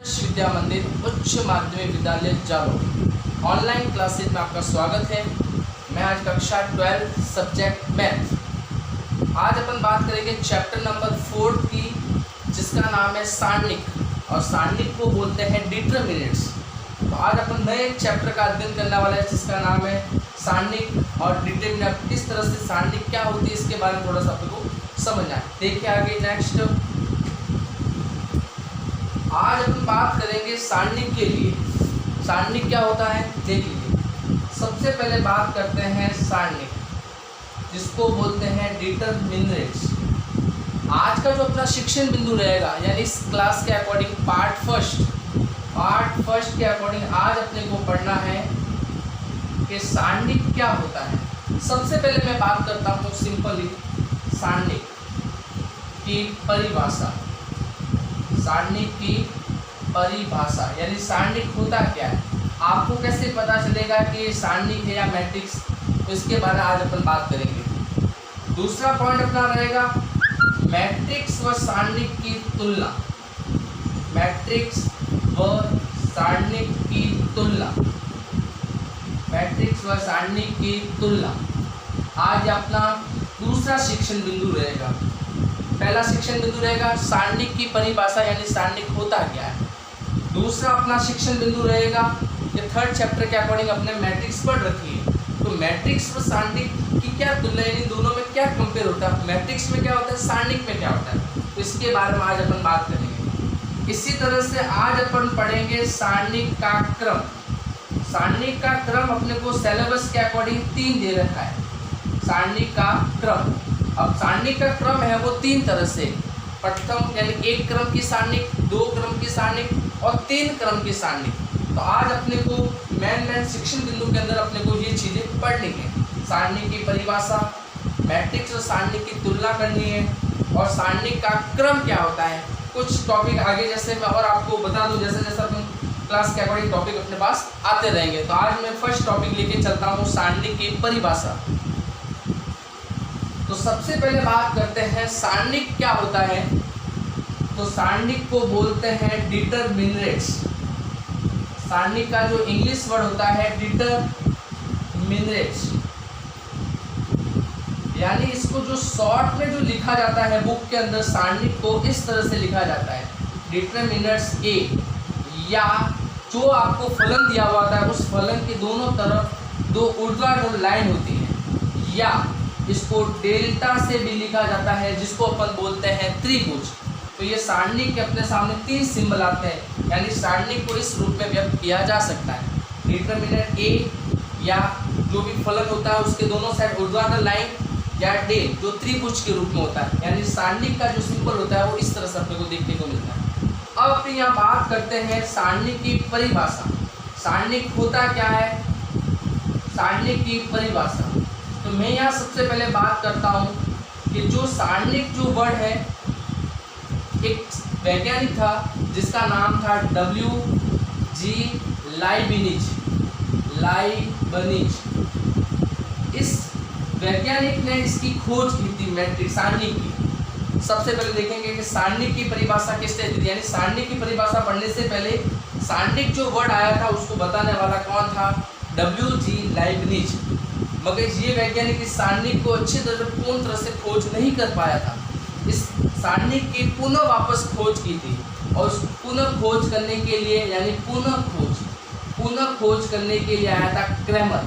विद्या मंदिर उच्च माध्यमिक विद्यालय जालोर ऑनलाइन क्लासेज में आपका स्वागत है। मैं आज कक्षा 12 सब्जेक्ट मैथ। आज अपन बात करेंगे चैप्टर नंबर 4 की, जिसका नाम है सारणिक, और सारणिक को बोलते हैं डिटरमिनेंट्स। तो आज अपन नए एक चैप्टर का अध्ययन करने वाला है जिसका नाम है सारणिक और डिटरमिनेंट। किस तरह से सारणिक क्या होती है इसके बारे में थोड़ा सा आपको समझना है। देखिए आगे नेक्स्ट, आज अपन बात करेंगे सारणिक के लिए। सारणिक क्या होता है देख लीजिए। सबसे पहले बात करते हैं सारणिक, जिसको बोलते हैं डिटरमिनेंट्स। आज का जो अपना शिक्षण बिंदु रहेगा, यानी इस क्लास के अकॉर्डिंग पार्ट फर्स्ट के अकॉर्डिंग आज अपने को पढ़ना है कि सारणिक क्या होता है। सबसे पहले मैं बात करता हूँ सिंपली सारणिक की परिभाषा। सारणिक की परिभाषा यानी सारणिक होता क्या है, आपको कैसे पता चलेगा कि ये सारणिक है या मैट्रिक्स, तो इसके बारे में आज अपन बात करेंगे। दूसरा पॉइंट अपना रहेगा मैट्रिक्स व सारणिक की तुलना। मैट्रिक्स व सारणिक की तुलना, मैट्रिक्स व सारणिक की तुलना आज अपना दूसरा शिक्षण बिंदु रहेगा। पहला शिक्षण बिंदु रहेगा सारणिक की परिभाषा, यानी सारणिक होता क्या है। दूसरा अपना शिक्षण बिंदु रहेगा कि थर्ड चैप्टर के अकॉर्डिंग अपने मैट्रिक्स पढ़ रखी है, तो मैट्रिक्स व सारणिक की क्या तुलना है, इन दोनों में क्या कंपेयर होता है, मैट्रिक्स में क्या होता है, सारणिक में क्या होता है, तो इसके बारे में आज अपन बात करेंगे। इसी तरह से आज अपन पढ़ेंगे सारणिक का क्रम। सारणिक का क्रम अपने को सिलेबस के अकॉर्डिंग 3 दे रखा है। सारणिक का क्रम, अब सारणिक का क्रम है वो 3 तरह से, प्रथम यानी 1 क्रम की सारणिक, 2 क्रम की सारणिक और 3 क्रम की सारणिक। तो आज अपने को मेन शिक्षण बिंदु के अंदर अपने को ये चीज़ें पढ़नी है। सारणिक की परिभाषा, मैट्रिक्स और सारणिक की तुलना करनी है, और सारणिक का क्रम क्या होता है। कुछ टॉपिक आगे जैसे मैं और आपको बता दूं, जैसे जैसे अपन क्लास के अकॉर्डिंग टॉपिक अपने पास आते रहेंगे। तो आज मैं फर्स्ट टॉपिक लेके चलता हूँ सारणिक की परिभाषा। तो सबसे पहले बात करते हैं सारणिक क्या होता है। तो सारणिक को बोलते हैं डिटरमिनेंट्स। सारणिक का जो इंग्लिश वर्ड होता है डिटरमिनेंट्स, यानी इसको जो शॉर्ट में जो लिखा जाता है बुक के अंदर, सारणिक को इस तरह से लिखा जाता है डिटरमिनेंट्स ए, या जो आपको फलन दिया हुआ था उस फलन के दोनों तरफ 2 ऊर्ध्वाधर लाइन होती है, या इसको डेल्टा से भी लिखा जाता है, जिसको अपन बोलते हैं त्रिभुज। तो ये सारणिक के अपने सामने 3 सिंबल आते हैं, यानी सारणिक को इस रूप में व्यक्त किया जा सकता है। डिटरमिनेंट ए, या जो भी फलन होता है उसके दोनों साइड ऊर्ध्वाधर लाइन, या डेल जो त्रिभुज के रूप में होता है। यानी सारणिक का जो सिंबल होता है वो इस तरह से अपने को देखने को मिलता है। अब अपने यहाँ बात करते हैं सारणिक की परिभाषा। सारणिक होता क्या है, सारणिक की परिभाषा। तो मैं यहाँ सबसे पहले बात करता हूँ कि जो सारणिक जो वर्ड है, एक वैज्ञानिक था जिसका नाम था W.G. लाइबनिज। इस वैज्ञानिक ने इसकी खोज की थी मैट्रिक्स सारणिक की। सबसे पहले देखेंगे कि सारणिक की परिभाषा किसने दी थी, यानी सारणिक की परिभाषा पढ़ने से पहले सारणिक जो वर्ड आया था उसको बताने वाला कौन था, W.G. लाइबनिज। मगर ये वैज्ञानिक इस सारणिक को अच्छी तरह पूर्ण तरह से खोज नहीं कर पाया था। इस सारणिक की पुनः वापस खोज की थी, और उस पुनः खोज करने के लिए, यानी पुनः खोज करने के लिए आया था क्रैमर,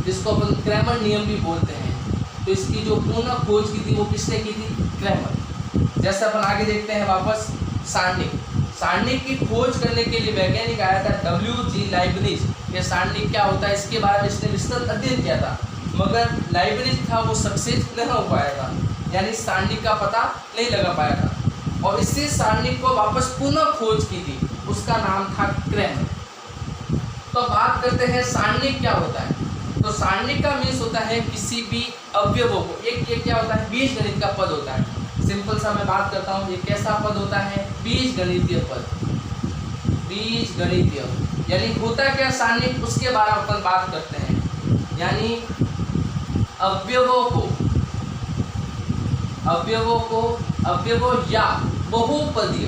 जिसको अपन क्रैमर नियम भी बोलते हैं। तो इसकी जो पुनः खोज की थी वो किसने की थी, क्रैमर। जैसे अपन आगे देखते हैं वापस सारणिक की खोज करने के लिए वैज्ञानिक आया था W.G. लाइबनिज। ये सारणिक क्या होता है इसके बारे में इसने विस्तृत अध्ययन किया था, मगर लाइबनिज था वो सक्सेस नहीं हो पाया था, यानी सारणिक का पता नहीं लगा पाया था, और इससे सारणिक को वापस पुनः खोज की थी, उसका नाम था क्रैमर। तो बात करते हैं सारणिक क्या होता है। तो सारणिक का मीन्स होता है किसी भी अवयवों को, ये क्या होता है, बीजगणित का पद होता है। सिंपल सा मैं बात करता हूँ, ये कैसा पद होता है, बीजगणितीय पद। बीजगणितीय यानी होता क्या सारणिक, उसके बारे में अपन बात करते हैं। यानी अवयवों या बहुपदीय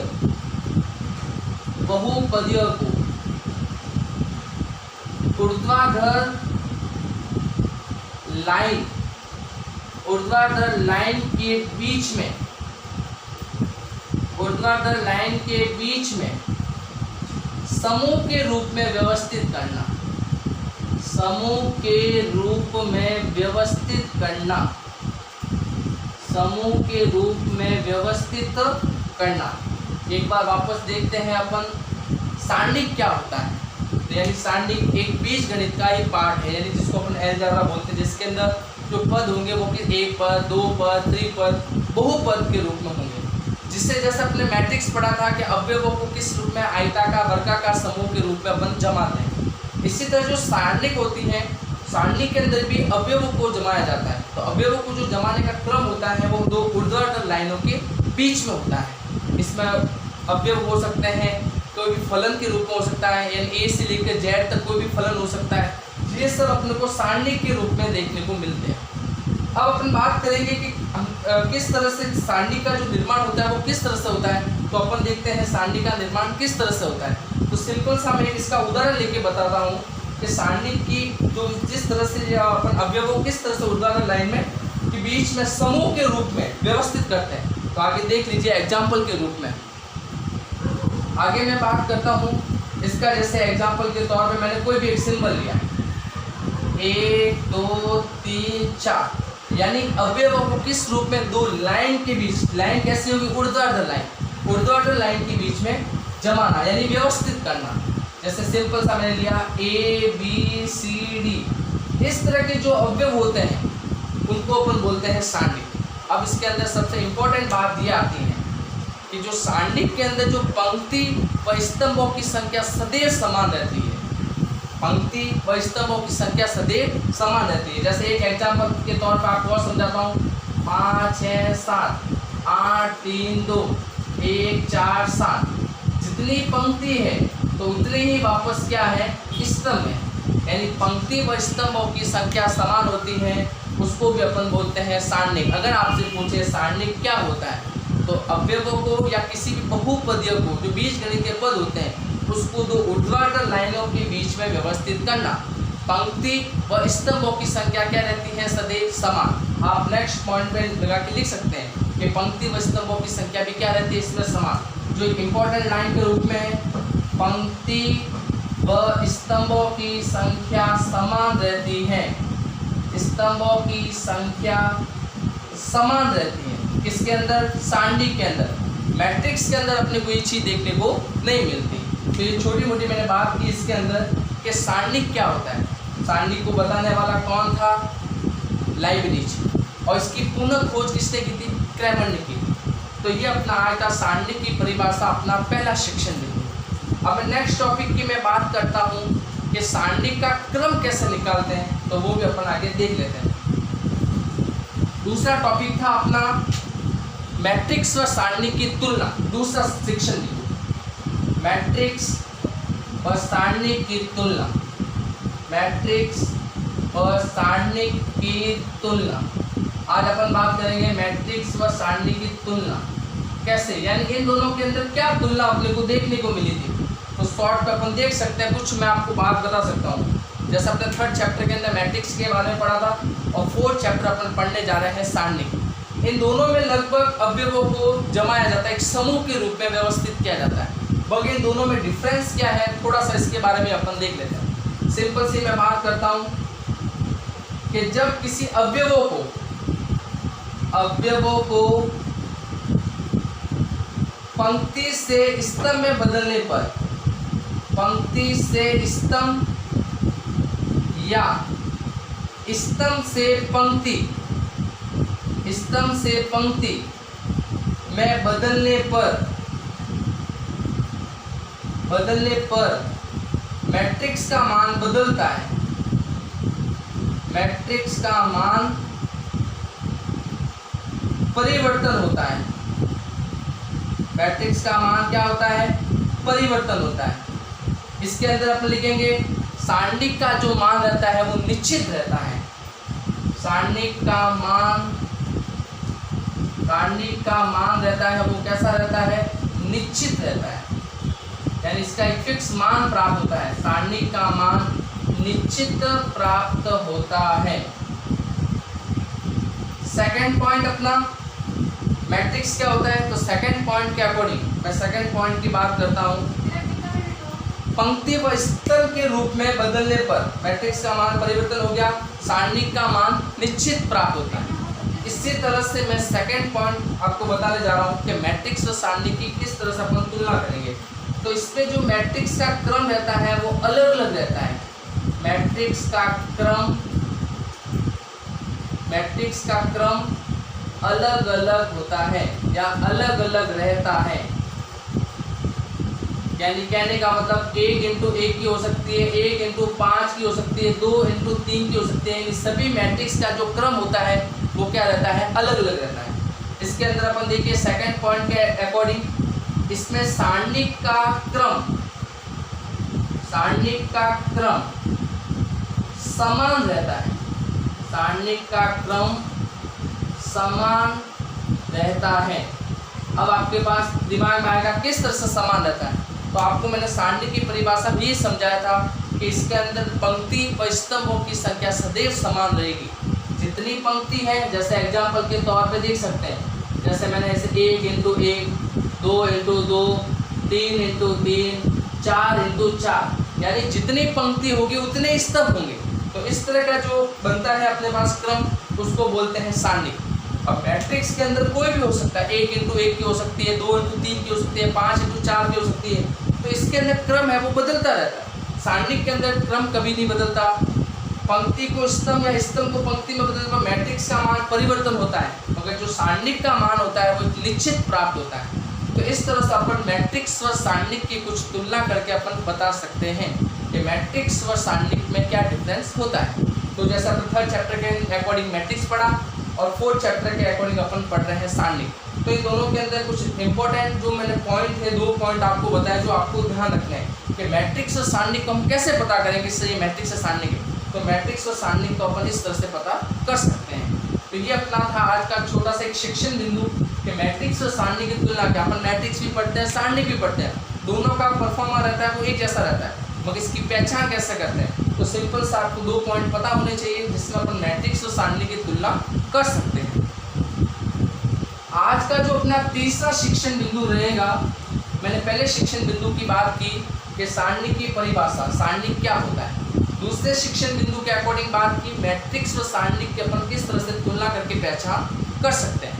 बहुपदियों को ऊर्ध्वाधर लाइन के बीच में समूह के रूप में व्यवस्थित करना, समूह के रूप में व्यवस्थित करना। एक बार वापस देखते हैं अपन सारणिक क्या होता है। तो यानी सारणिक एक बीज गणित का ही पार्ट है, यानी जिसको अपन अलजेब्रा बोलते हैं, जिसके अंदर जो पद होंगे वो कि एक पद, दो पद, त्रिपद, बहुपद के रूप में होंगे। जिससे जैसे अपने मैट्रिक्स पढ़ा था कि अवयवों को किस रूप में आयताकार वर्गाकार समूह के रूप में अपन जमाते हैं, इसी तरह जो सारणिक होती है, सारणी के अंदर भी अवयवों को जमाया जाता है। तो अवयवों को जो जमाने का क्रम होता है वो दो ऊर्ध्वाधर लाइनों के बीच में होता है। इसमें अवयव हो सकते हैं, कोई भी फलन के रूप में हो सकता है, यानी ए से लेकर जेड तक कोई भी फलन हो सकता है। ये सब अपने को सारणी के रूप में देखने को मिलते हैं। अब अपन बात करेंगे कि किस तरह से सारणी का जो निर्माण होता है वो किस तरह से होता है। तो अपन देखते हैं सारणी का निर्माण किस तरह से होता है। तो सिंपल सा मैं इसका उदाहरण लेके बताता हूँ कि सारणी की जो जिस तरह से अपन अवयवों किस तरह से ऊर्ध्वाधर लाइन में के बीच में समूह के रूप में व्यवस्थित करते हैं। तो आगे देख लीजिए एग्जाम्पल के रूप में। आगे मैं बात करता हूँ इसका, जैसे एग्जाम्पल के तौर पे मैंने कोई भी एक सिंबल लिया, 1 2 3 4, यानी अवयवों को किस रूप में दो लाइन के बीच, लाइन कैसी होगी, ऊर्ध्वाधर लाइन के बीच में जमाना, यानी व्यवस्थित करना। जैसे सिंपल सा मैंने लिया ABCD, इस तरह के जो अवयव होते हैं उनको अपन बोलते हैं सारणिक। अब इसके अंदर सबसे इम्पोर्टेंट बात ये आती है कि जो सारणिक के अंदर जो पंक्ति व स्तंभों की संख्या सदैव समान रहती है, पंक्ति व स्तंभों की संख्या सदैव समान रहती है। जैसे एक एग्जाम्पल के तौर पर आपको और समझाता हूँ, 5 6 7 8 3 2 1 4 7, जितनी पंक्ति है तो उतनी ही वापस क्या है, स्तंभ है। यानी पंक्ति व स्तंभों की संख्या समान होती है, उसको भी अपन बोलते हैं सारणिक। अगर आपसे पूछे सारणिक क्या होता है, तो अवयवों को या किसी भी बहुपदियों को जो बीजगणितीय पद होते हैं उसको दो ऊर्ध्वाधर लाइनों के बीच में व्यवस्थित करना। पंक्ति व स्तंभों की संख्या क्या रहती है, सदैव समान। आप नेक्स्ट पॉइंट पे लगा के लिख सकते हैं कि पंक्ति व स्तंभों की संख्या भी क्या रहती है, इसमें समान। जो एक इम्पोर्टेंट लाइन के रूप में है, पंक्ति व स्तंभों की संख्या समान रहती है, स्तंभों की संख्या समान रहती है। किसके अंदर, सारणी के अंदर। मैट्रिक्स के अंदर अपने को ये चीज़ देखने को नहीं मिलती। तो ये छोटी मोटी मैंने बात की इसके अंदर कि सारणी क्या होता है। सारणी को बताने वाला कौन था, लाइबनिज, और इसकी पुनः खोज किसने की थी, क्रैमर ने की। तो ये अपना आया था सारणी की परिभाषा, अपना पहला सेक्शन देखो। अब नेक्स्ट टॉपिक की मैं बात करता हूँ कि सारणी का क्रम कैसे निकालते हैं, तो वो भी अपन आगे देख लेते हैं। दूसरा टॉपिक था अपना मैट्रिक्स व सारणी की तुलना। दूसरा सेक्शन लिखो, मैट्रिक्स व सारणी की तुलना, मैट्रिक्स व सारणी की तुलना। आज अपन बात करेंगे मैट्रिक्स व सारणी की तुलना कैसे, यानी इन दोनों के अंदर क्या तुलना अपने को देखने को मिली थी। तो शॉर्ट पे अपन देख सकते हैं, कुछ मैं आपको बात बता सकता हूँ। जैसे अपने 3rd चैप्टर के अंदर मैट्रिक्स के बारे में पढ़ा था, और 4th चैप्टर अपन पढ़ने जा रहे हैं सारणी। इन दोनों में लगभग अवयवों को जमाया जाता है, एक समूह के रूप में व्यवस्थित किया जाता है। बग इन दोनों में डिफरेंस क्या है, थोड़ा सा इसके बारे में अपन देख लेते हैं। सिंपल सी मैं बात करता हूँ कि जब किसी अवयवों को पंक्ति से स्तंभ में बदलने पर, पंक्ति से स्तंभ या स्तंभ से पंक्ति में बदलने पर मैट्रिक्स का मान बदलता है, मैट्रिक्स का मान परिवर्तन होता है। मैट्रिक्स का मान क्या होता है, परिवर्तन होता है। इसके अंदर अपन लिखेंगे सारणिक का जो मान रहता है वो निश्चित रहता है। सारणिक का मान रहता है वो कैसा रहता है, निश्चित रहता है। यानी इसका एक फिक्स मान प्राप्त होता है, सारणी का मान निश्चित प्राप्त होता है। सेकंड पॉइंट अपना मैट्रिक्स क्या होता है, तो सेकंड पॉइंट के अकॉर्डिंग मैं सेकंड पॉइंट की बात करता हूँ। पंक्ति व स्तंभ के रूप में बदलने पर मैट्रिक्स का मान परिवर्तन हो गया, सारणी का मान निश्चित प्राप्त होता है। इसी तरह से मैं सेकंड पॉइंट आपको बताने जा रहा हूँ कि मैट्रिक्स और सारणी की किस तरह से अपन तुलना करेंगे। तो इसमें जो मैट्रिक्स का क्रम रहता है वो अलग अलग रहता है। मैट्रिक्स का क्रम अलग अलग होता है या अलग अलग रहता है। यानी कहने का मतलब 1 इंटू 1 की हो सकती है, 1 इंटू 5 की हो सकती है, 2 इंटू 3 की हो सकती है। सभी मैट्रिक्स का जो क्रम होता है वो क्या रहता है, अलग अलग रहता है। इसके अंदर अपन देखिए सेकंड पॉइंट के अकॉर्डिंग इसमें सारणी का क्रम समान रहता है, सारणी का क्रम समान रहता है। अब आपके पास दिमाग में आएगा किस तरह से समान रहता है, तो आपको मैंने सारणी की परिभाषा भी समझाया था कि इसके अंदर पंक्ति व स्तंभों की संख्या सदैव समान रहेगी। जितनी पंक्ति है, जैसे एग्जाम्पल के तौर पे देख सकते हैं, जैसे मैंने ऐसे 1 इंटू 1, 2 इंटू 2, 3 इंटू 3, 4 इंटू 4, यानी जितनी पंक्ति होगी उतने स्तंभ होंगे। तो इस तरह का जो बनता है अपने पास क्रम, उसको बोलते हैं सारणी। अब मैट्रिक्स के अंदर कोई भी हो सकता है, 1 इंटू 1 की हो सकती है, 2 इंटू 3 की हो सकती है, 5 इंटू 4 की हो सकती है। तो इसके अंदर क्रम है वो बदलता रहता है। सारणी के अंदर क्रम कभी नहीं बदलता, पंक्ति को स्तंभ या स्तंभ को पंक्ति में बदलने पर मैट्रिक्स का मान परिवर्तन होता है, मगर जो सारणी का मान होता है वो निश्चित प्राप्त होता है। तो इस तरह से अपन मैट्रिक्स व सारणी की कुछ तुलना करके अपन बता सकते हैं कि मैट्रिक्स व सारणी में क्या डिफरेंस होता है। तो जैसा अपन थर्ड चैप्टर के अकॉर्डिंग मैट्रिक्स पढ़ा और फोर्थ चैप्टर के अकॉर्डिंग अपन पढ़ रहे हैं सारणी। तो इन दोनों के अंदर कुछ इंपॉर्टेंट जो मैंने पॉइंट है, 2 पॉइंट आपको बताया जो आपको ध्यान रखना है कि मैट्रिक्स और सारणी को हम कैसे पता करेंगे। इससे ये मैट्रिक्स और सारणी के, तो मैट्रिक्स और सारणी को अपन इस तरह से पता कर सकते हैं। तो ये अपना था आज का छोटा सा एक शिक्षण बिंदु कि मैट्रिक्स और सारणी की तुलना क्या। अपन मैट्रिक्स भी पढ़ते हैं, सारणी भी पढ़ते हैं, दोनों का परफॉर्मा रहता है वो एक जैसा रहता है, मगर इसकी पहचान कैसे करते हैं। तो सिंपल सा आपको 2 पॉइंट पता होने चाहिए जिसमें अपन मैट्रिक्स और सारणी की तुलना कर सकते हैं। आज का जो अपना तीसरा शिक्षण बिंदु रहेगा, मैंने पहले शिक्षण बिंदु की बात की कि सारणी की परिभाषा, सारणी क्या होता है। दूसरे शिक्षण बिंदु के अकॉर्डिंग बात की मैट्रिक्स व सारणी की अपन किस तरह से तुलना करके पहचान कर सकते हैं।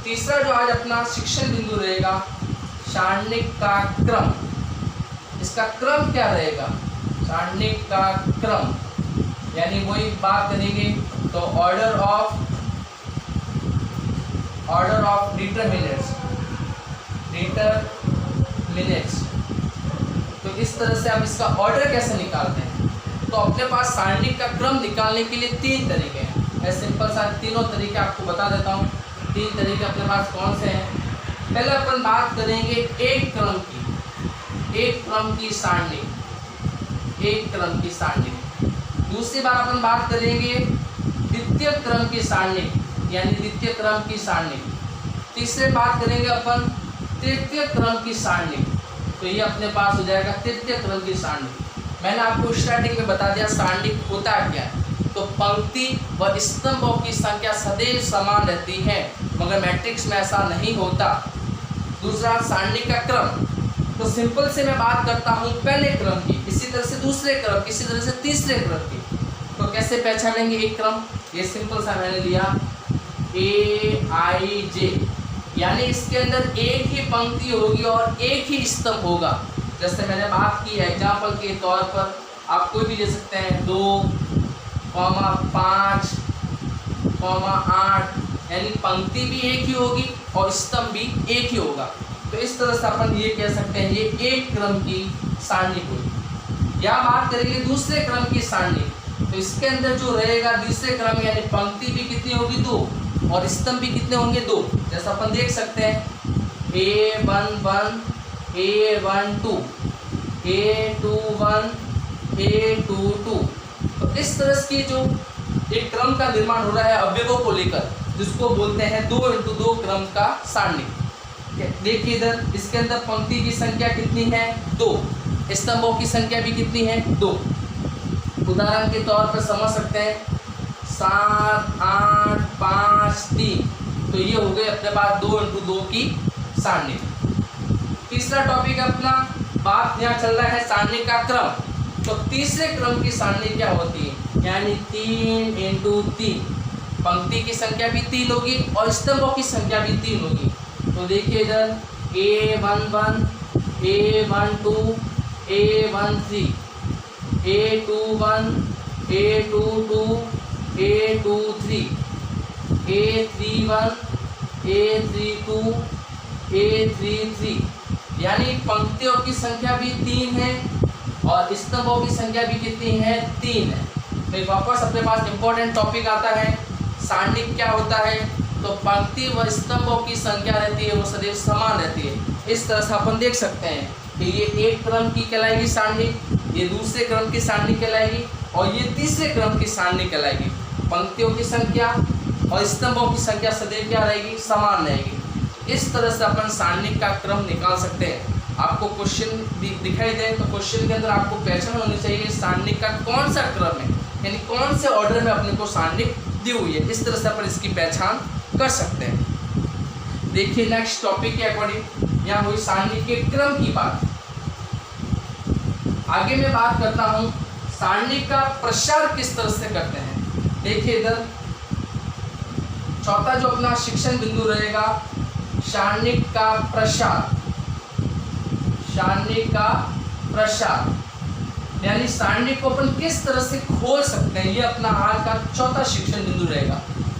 तीसरा जो आज अपना शिक्षण बिंदु रहेगा, सारणी का क्रम। इसका क्रम क्या रहेगा, सारणी का क्रम, यानी वही बात करेंगे तो ऑर्डर ऑफ डिटरमिनेंट्स। तो इस तरह से आप इसका ऑर्डर कैसे निकालते हैं। तो अपने पास सारणी का क्रम निकालने के लिए 3 तरीके हैं। मैं सिंपल सा तीनों तरीके आपको बता देता हूँ। 3 तरीके अपने पास कौन से हैं। पहले अपन बात करेंगे एक क्रम की सारणी। दूसरी बार अपन बात करेंगे द्वितीय क्रम की सारणी, यानी द्वितीय क्रम की सारणी। तीसरे बात करेंगे अपन तृतीय क्रम की सारणी। तो ये अपने पास हो जाएगा तृतीय क्रम की सारणी। मैंने आपको स्टार्टिंग में बता दिया सारणी होता क्या है। तो पंक्ति व स्तंभों की संख्या सदैव समान रहती है, मगर मैट्रिक्स में ऐसा नहीं होता। दूसरा सारणी का क्रम, तो सिंपल से मैं बात करता हूँ पहले क्रम की, इसी तरह से दूसरे क्रम की, इसी तरह से तीसरे क्रम की। तो कैसे पहचानेंगे एक क्रम, ये सिंपल सा मैंने लिया AIJ, यानी इसके अंदर एक ही पंक्ति होगी और एक ही स्तंभ होगा। जैसे मैंने बात की एग्जाम्पल के तौर पर, आप कोई भी ले सकते हैं 2, 5, 8, यानी पंक्ति भी एक ही होगी और स्तंभ भी एक ही होगा। तो इस तरह से अपन ये कह सकते हैं ये एक क्रम की सारणी हुई। या बात करेंगे दूसरे क्रम की सारणी, तो इसके अंदर जो रहेगा दूसरे क्रम, यानी पंक्ति भी कितनी होगी 2 और स्तंभ भी कितने होंगे 2। जैसा अपन देख सकते हैं A11, A12, A21, A22। तो इस तरह की जो एक क्रम का निर्माण हो रहा है अवयवों को लेकर, जिसको बोलते हैं 2 इंटू 2 क्रम का सारणी। देखिए इधर इसके अंदर पंक्ति की संख्या कितनी है 2, स्तंभों की संख्या भी कितनी है 2। उदाहरण के तौर पर समझ सकते हैं 7 8 5 3, तो ये हो गए अपने पास 2 × 2 की सारणी। तीसरा टॉपिक अपना बात यहाँ चल रहा है सारणी का क्रम। तो तीसरे क्रम की सारणी क्या होती है, यानी 3 × 3, पंक्ति की संख्या भी 3 होगी और स्तंभों की संख्या भी 3 होगी। तो देखिए इधर A11 A12 A13 A21 A22 A23 A31 A32 A33, यानी पंक्तियों की संख्या भी 3 है और स्तंभों की संख्या भी कितनी है 3 है। तो वापस अपने पास इंपॉर्टेंट टॉपिक आता है, सारणी क्या होता है, तो पंक्ति व स्तंभों की संख्या रहती है वो सदैव समान रहती है। इस तरह से अपन देख सकते हैं कि ये एक क्रम की कहलाएगी सारणी, ये दूसरे क्रम की सारणी कहलाएगी और ये तीसरे क्रम की सारणी कहलाएगी। पंक्तियों की संख्या और स्तंभों की संख्या सदैव क्या रहेगी, समान रहेगी। इस तरह से अपन सारणी का क्रम निकाल सकते हैं। आपको क्वेश्चन दिखाई दे तो क्वेश्चन के अंदर आपको पहचान होनी चाहिए सारणी का कौन सा क्रम है, यानी कौन से ऑर्डर में अपने को सारणी दी हुई है। इस तरह से अपन इसकी पहचान कर सकते हैं। देखिए नेक्स्ट टॉपिक के अकॉर्डिंग यहाँ हुई सारणी के क्रम की बात। आगे मैं बात करता हूँ सारणी का प्रसार किस तरह से करते हैं। देखिए इधर चौथा जो अपना शिक्षण बिंदु रहेगा, सारणी का प्रसार। सारणी का प्रसार यानी सारणी को अपन किस तरह से खोल सकते हैं, ये अपना आज का चौथा शिक्षण बिंदु रहेगा।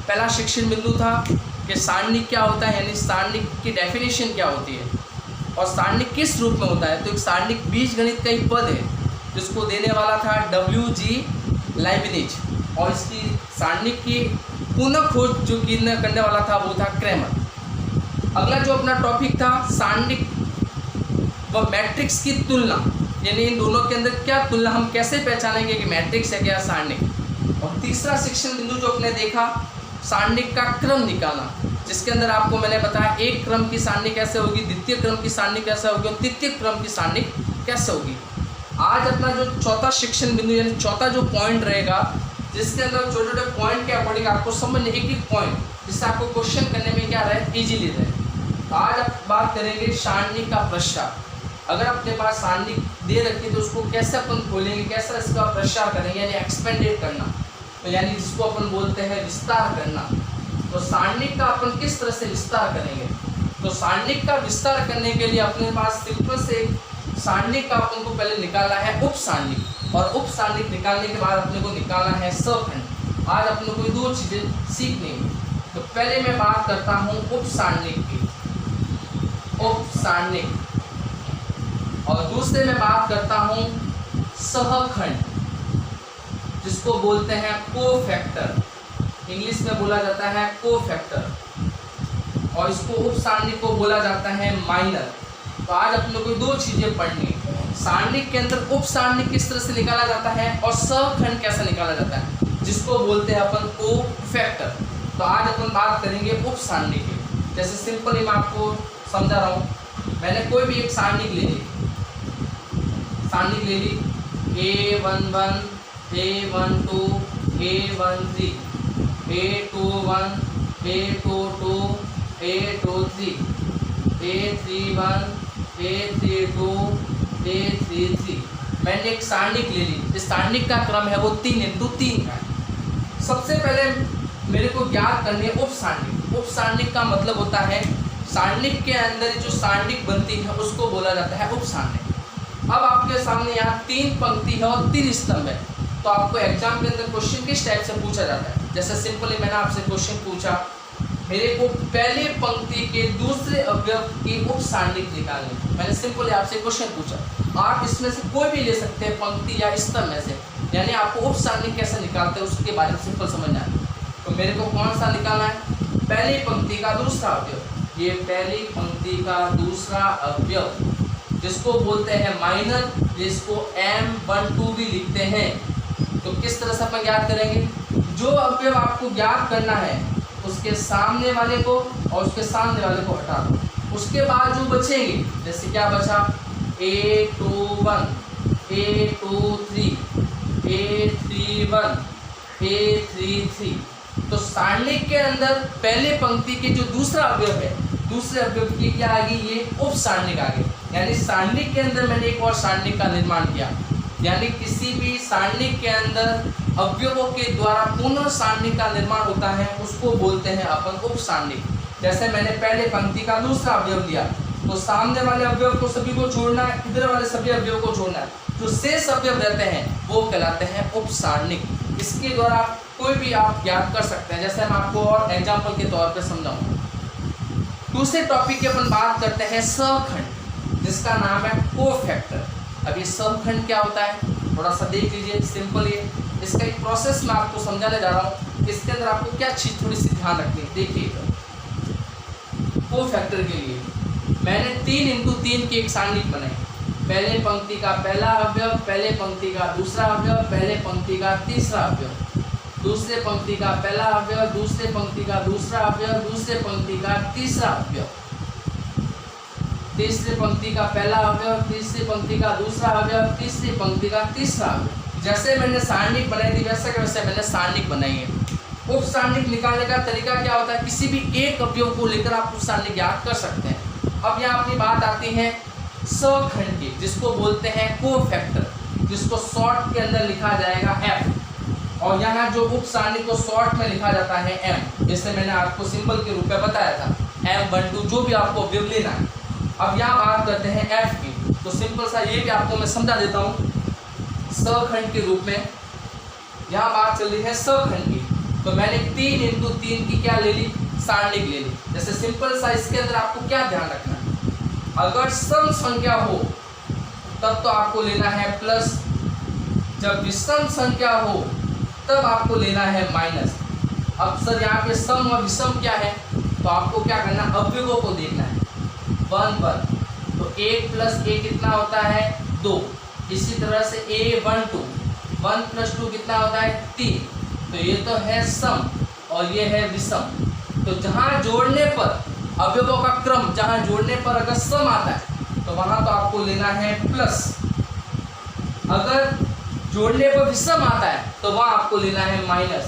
पहला शिक्षण बिंदु था कि सारणी क्या होता है, यानी सारणी की डेफिनेशन क्या होती है और सारणी किस रूप में होता है। तो एक सारणी बीजगणित का ही पद है जिसको देने वाला था W.G. लाइबनिज और इसकी सारणी की पुनः खोज जो करने वाला था वो था क्रैमर। अगला जो अपना टॉपिक था सारणी व मैट्रिक्स की तुलना, यानी इन दोनों के अंदर क्या तुलना, हम कैसे पहचानेंगे कि मैट्रिक्स है क्या सारणी। और तीसरा शिक्षण बिंदु जो अपने देखा सारणी का क्रम निकालना, जिसके अंदर आपको मैंने बताया एक क्रम की सारणी कैसे होगी, द्वितीय क्रम की सारणी कैसे होगी और तृतीय क्रम की सारणी कैसे होगी। आज अपना जो चौथा शिक्षण बिंदु यानी चौथा जो पॉइंट रहेगा, जिसके अंदर छोटे छोटे पॉइंट के अकॉर्डिंग आपको समझने एक एक पॉइंट, जिससे आपको क्वेश्चन करने में क्या रहे, इजीली रहे। तो आज आप बात करेंगे सारणी का प्रसार। अगर अपने पास सारणी दे रखी तो उसको कैसे अपन खोलेंगे, कैसे इसका प्रसार करेंगे, यानी एक्सपेंडेड करना, तो यानी जिसको अपन बोलते हैं विस्तार करना। तो सारणी का अपन किस तरह से विस्तार करेंगे, तो सारणी का विस्तार करने के लिए अपने पास सिंपल से सारणी का अपन को पहले निकालना है उप सारणी, और उप सारणी निकालने के बाद अपने को निकालना है सखंड। आज अपने को दो चीज़ें सीखनी है। तो पहले मैं बात करता हूँ उप सारणी की, उप सारणी, और दूसरे में बात करता हूँ सहखंड, जिसको बोलते हैं कोफैक्टर, इंग्लिश में बोला जाता है कोफैक्टर, और इसको उप सारणी को बोला जाता है माइनर। तो आज आप लोगों को दो चीज़ें पढ़नी है, सारणी के अंदर उप सारणी किस तरह से निकाला जाता है और सहखंड कैसे निकाला जाता है, जिसको बोलते हैं अपन कोफैक्टर। तो आज अपन बात करेंगे उप सारणी की। जैसे सिंपली मैं आपको समझा रहा हूँ, मैंने कोई भी एक सारणी ले ली, सारणी ले ली A11 A12 A13 A21 A22 A23 A31 A32 A33, मैंने एक सारणी ले ली। इस सारणी का क्रम है वो 3 × 3 का है। सबसे पहले मेरे को ज्ञात करनी है उप सारणी। उप सारणी का मतलब होता है सारणी के अंदर जो सारणी बनती है उसको बोला जाता है उप सारणी। अब आपके सामने यहाँ 3 पंक्ति है और 3 स्तंभ है, तो आपको एग्जाम के अंदर क्वेश्चन किस टाइप से पूछा जाता है। जैसे सिंपली मैंने आपसे क्वेश्चन पूछा, मेरे को पहले पंक्ति के दूसरे अवयव की उप सारणी निकालनी। मैंने सिंपली आपसे क्वेश्चन पूछा, आप इसमें से कोई भी ले सकते हैं पंक्ति या स्तंभ में से, यानी आपको उप सारणी कैसे निकालते हैं उसके बारे में सिंपल समझना है। तो मेरे को कौन सा निकालना है, पहली पंक्ति का दूसरा अवयव। ये पहली पंक्ति का दूसरा अवयव जिसको बोलते हैं माइनर, जिसको M12 भी लिखते हैं। तो किस तरह से अपन ज्ञात करेंगे, जो अवयव आपको ज्ञात करना है उसके सामने वाले को और उसके सामने वाले को हटा दो, उसके बाद जो बचेंगे, जैसे क्या बचा, A21, A23, A31, A33। तो सारणिक के अंदर पहले पंक्ति के जो दूसरा अवयव है, दूसरे अवयव की क्या आ गई, ये उप सारणिक आ गई। यानी सारणिक के अंदर मैंने एक और सारणिक का निर्माण किया। यानी किसी भी सारणिक के अंदर अवयवों के द्वारा पुनः सारणिक का निर्माण होता है, उसको बोलते हैं अपन उप सारणिक। जैसे मैंने पहले पंक्ति का दूसरा अवयव लिया, तो सामने वाले अवयव को सभी को छोड़ना है, इधर वाले सभी अवयव को छोड़ना है, जो शेष अवयव रहते हैं वो कहलाते हैं उप सारणिक। इसके द्वारा कोई भी आप ज्ञात कर सकते हैं। जैसे मैं आपको और एग्जाम्पल के तौर पर समझाऊंगा। दूसरे टॉपिक की अपन बात करते हैं सहखंड, जिसका नाम है कोफैक्टर। अब ये सहखंड क्या होता है, थोड़ा सा देख लीजिए। सिंपल ये इसका एक प्रोसेस मैं आपको समझाने जा रहा हूँ। इसके अंदर आपको क्या चीज़ थोड़ी सी ध्यान रखनी है। देखिए, कोफैक्टर के लिए मैंने 3x3 की एक सारणिक बनाई। पहले पंक्ति का पहला अवयव, पहले पंक्ति का दूसरा अवयव, पहले पंक्ति का तीसरा अवयव, दूसरे पंक्ति का पहला अवयव, दूसरे पंक्ति का दूसरा अवयव, दूसरे पंक्ति का तीसरा अवयव, तीसरे पंक्ति का पहला अवयव, तीसरी पंक्ति का दूसरा अवयव, तीसरी पंक्ति का तीसरा अवयव। जैसे मैंने सारणिक बनाई थी वैसे के वैसे मैंने सारणिक बनाई है। उप सारणिक निकालने का तरीका क्या होता है, किसी भी एक अवयव को लेकर आप उप सारणिक ज्ञात कर सकते हैं। अब यहाँ अपनी बात आती है सहखंड की, जिसको बोलते हैं कोफैक्टर, जिसको शॉर्ट के अंदर लिखा जाएगा F, और यहाँ जो उप सारणिक को शॉर्ट में लिखा जाता है M। जैसे मैंने आपको सिंबल के रूप में बताया था, M12 जो भी आपको अवयव लेना है। अब यहाँ बात करते हैं F की, तो सिंपल सा ये भी आपको मैं समझा देता हूँ सहखंड के रूप में। यहाँ बात चल रही है सहखंड की, तो मैंने 3x3 की क्या ले ली, सारणिक ले ली। जैसे सिंपल सा इसके अंदर आपको क्या ध्यान रखना है, अगर सम संख्या हो तब तो आपको लेना है प्लस, जब विषम संख्या हो तब आपको लेना है माइनस। अब सर यहाँ पे सम और विषम क्या है, तो आपको क्या करना, अवयवों को देखना है। 1 1, तो 1 + a कितना होता है, 2। इसी तरह से A12, 1 + 2 कितना होता है, 3। तो ये तो है सम और ये है विषम। तो जहाँ जोड़ने पर अवयवों का क्रम, जहाँ जोड़ने पर अगर सम आता है तो वहाँ तो आपको लेना है प्लस, अगर जोड़ने पर विषम आता है तो वहाँ आपको लेना है माइनस।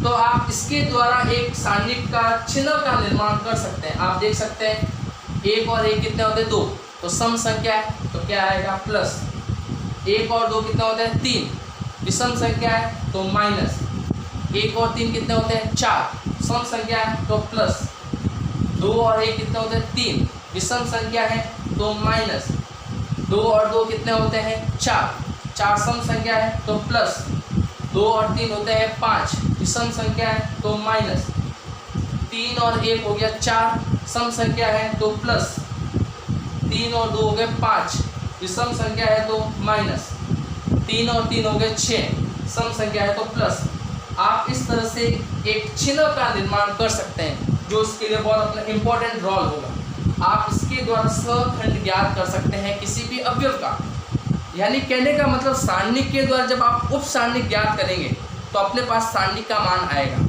तो आप इसके द्वारा एक सारणिक का चिन्ह का निर्माण कर सकते हैं। आप देख सकते हैं 1 और 1 कितने होते हैं, 2, तो सम संख्या है तो क्या आएगा, प्लस। 1 और 2 कितने होते हैं, 3, विषम संख्या है तो माइनस। 1 और 3 कितने होते हैं, 4, सम संख्या है तो प्लस। 2 और 1 कितने होते हैं, 3, विषम संख्या है तो माइनस। 2 और 2 कितने होते हैं, 4, 4 सम संख्या है तो प्लस। 2 और 3 होते हैं 5, विषम संख्या है तो माइनस। 3 और 1 हो गया 4, सम संख्या है तो प्लस। 3 और 2 हो गए 5, विषम संख्या है तो माइनस। 3 और 3 हो गए 6, सम संख्या है तो प्लस। आप इस तरह से एक चिन्ह का निर्माण कर सकते हैं, जो इसके लिए बहुत अपना इम्पोर्टेंट रोल होगा। आप इसके द्वारा सहखंड ज्ञात कर सकते हैं किसी भी अवयव का। यानी कहने का मतलब सारणिक के द्वारा जब आप उप सारणिक ज्ञात करेंगे तो अपने पास सारणिक का मान आएगा।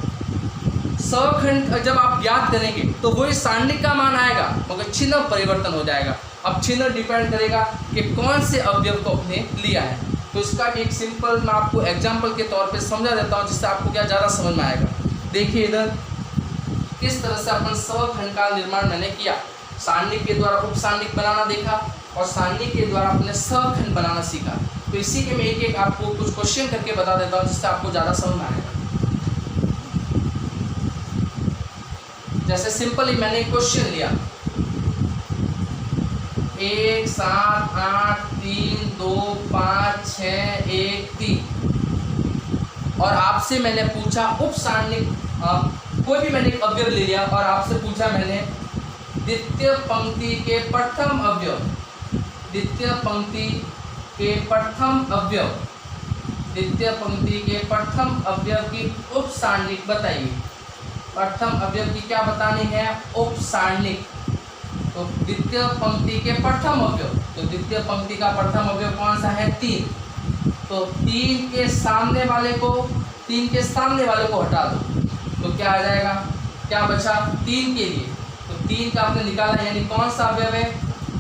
सहखंड जब आप ज्ञात करेंगे तो वही सारणिक का मान आएगा, मगर चिन्ह परिवर्तन हो जाएगा। अब चिन्ह डिपेंड करेगा कि कौन से अवयव को आपने लिया है। तो इसका एक सिंपल मैं आपको एग्जाम्पल के तौर पे समझा देता हूँ, जिससे आपको क्या ज़्यादा समझ में आएगा। देखिए इधर किस तरह से अपन सहखंड का निर्माण मैंने किया। सारणिक के द्वारा उप सारणिक बनाना देखा और सारणिक के द्वारा अपने सहखंड बनाना सीखा। तो इसी के मैं एक एक आपको कुछ क्वेश्चन करके बता देता हूँ, जिससे आपको ज़्यादा समझ में आएगा। जैसे सिंपली मैंने एक क्वेश्चन लिया, 1 7 8 3 2 5 6 1 3 और आपसे मैंने पूछा उप सारणिक, कोई भी मैंने एक अवयव ले लिया और आपसे पूछा मैंने द्वितीय पंक्ति के प्रथम अवयव, द्वितीय पंक्ति के प्रथम अवयव, द्वितीय पंक्ति के प्रथम अवयव की उप सारणिक बताइए। प्रथम अवयव की क्या बतानी है, उप सारणिक। तो द्वितीय पंक्ति के प्रथम अवयव, तो द्वितीय पंक्ति का प्रथम अवयव कौन सा है, 3। तो 3 के सामने वाले को, 3 के सामने वाले को हटा दो तो क्या आ जाएगा, क्या बचा 3 के लिए, तो 3 का आपने निकाला, यानी कौन सा अवयव है?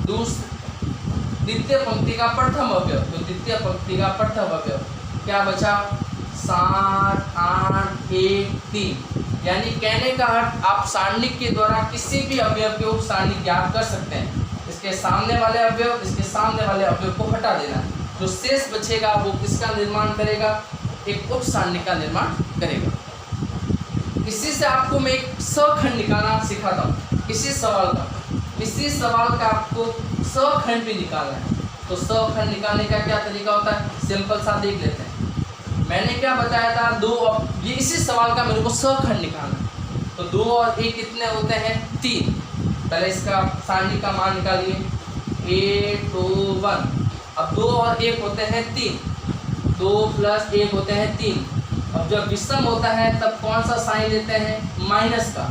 द्वितीय पंक्ति का प्रथम अवयव। तो द्वितीय पंक्ति का प्रथम अवयव क्या बचा? 7 8 1 3। यानी कहने का अर्थ आप सारणिक के द्वारा किसी भी अवयव के उप सारणिक ज्ञात कर सकते हैं। इसके सामने वाले अवयव, इसके सामने वाले अवयव को हटा देना, जो शेष बचेगा वो किसका निर्माण करेगा? एक उप सारणिक का निर्माण करेगा। इसी से आपको मैं एक सखंड निकालना सिखाता हूँ। इसी सवाल का आपको सखंड भी निकालना है। तो सखंड निकालने का क्या तरीका होता है? सिंपल सा देख लेते हैं। मैंने क्या बताया था? 2 और ये इसी सवाल का मेरे को सखंड निकालना है। तो 2 और 1 कितने होते हैं? 3। पहले इसका सारणी का मान निकालिए, 8 2 1। अब 2 और 1 होते हैं 3, 2 + 1 होते हैं 3। अब जब विषम होता है तब कौन सा साइन लेते हैं? माइनस का।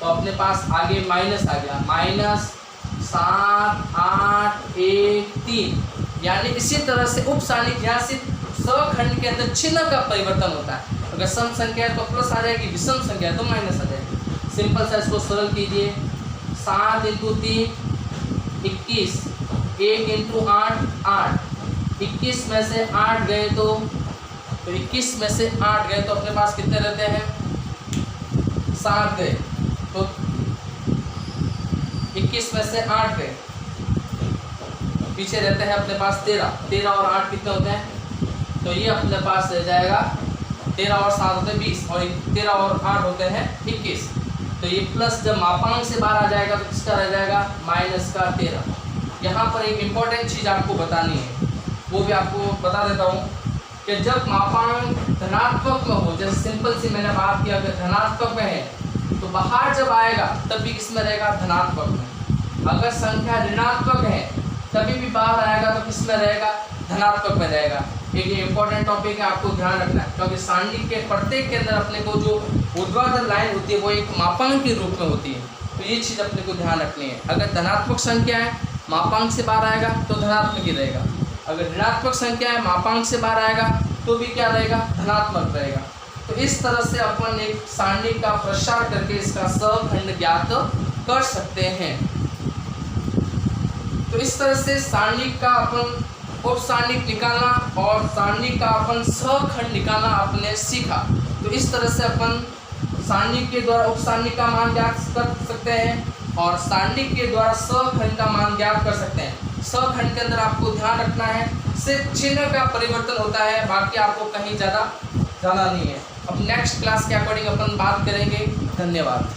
तो अपने पास आगे माइनस आ गया, -7 8 1 3। यानी इसी तरह से उप सारणिक यहाँ से सखंड के अंदर चिन्ह का परिवर्तन होता है। अगर सम संख्या है तो प्लस आ जाएगी, विषम संख्या है तो माइनस आ जाएगी। सिंपल सा इसको सरल कीजिए। 7 × 3 21, 1 × 8 8। 21 में से 8 गए तो 21 में से 8 गए तो अपने पास कितने रहते हैं? 7 गए। तो 21 में से 8 गए, पीछे रहते हैं अपने पास 13। 13 और 8 कितने होते हैं? तो ये अपने पास रह जाएगा 13 और 7 होते हैं 20, और 13 और 8 होते हैं 21। तो ये प्लस जब मापांक से बाहर आ जाएगा तो किसका रह जाएगा? -13। यहाँ पर एक इम्पॉर्टेंट चीज़ आपको बतानी है, वो भी आपको बता देता हूँ कि जब मापांक धनात्मक में हो, जैसे सिंपल सी मैंने बात किया, अगर धनात्मक में है तो बाहर जब आएगा तब भी किस में रहेगा? धनात्मक में। अगर संख्या ऋणात्मक है तभी भी बाहर आएगा तो किस में रहेगा? धनात्मक में रहेगा। एक ये इंपॉर्टेंट टॉपिक है, आपको ध्यान रखना है, क्योंकि सारणी के प्रत्येक के अंदर अपने को जो ऊर्ध्वाधर लाइन होती है वो एक मापांक के रूप में होती है। तो ये चीज़ अपने को ध्यान रखनी है। अगर धनात्मक संख्या है, मापांक से बाहर आएगा तो धनात्मक ही रहेगा। अगर ऋणात्मक संख्या है, मापांक से बाहर आएगा तो भी क्या रहेगा? धनात्मक रहेगा। तो इस तरह से अपन एक सारणी का प्रसार करके इसका सखंड ज्ञात कर सकते हैं। तो इस तरह से सारणी का अपन उप सारणिक निकालना और सारणी का अपन सखंड निकालना आपने सीखा। तो इस तरह से अपन सारणी के द्वारा उप सारणी का मान ज्ञात कर सकते हैं और सारणी के द्वारा सखंड का मान ज्ञात कर सकते हैं। सखंड के अंदर आपको ध्यान रखना है, सिर्फ चिन्ह का परिवर्तन होता है, बाकी आपको कहीं ज़्यादा जाना नहीं है। अब नेक्स्ट क्लास के अकॉर्डिंग अपन बात करेंगे। धन्यवाद।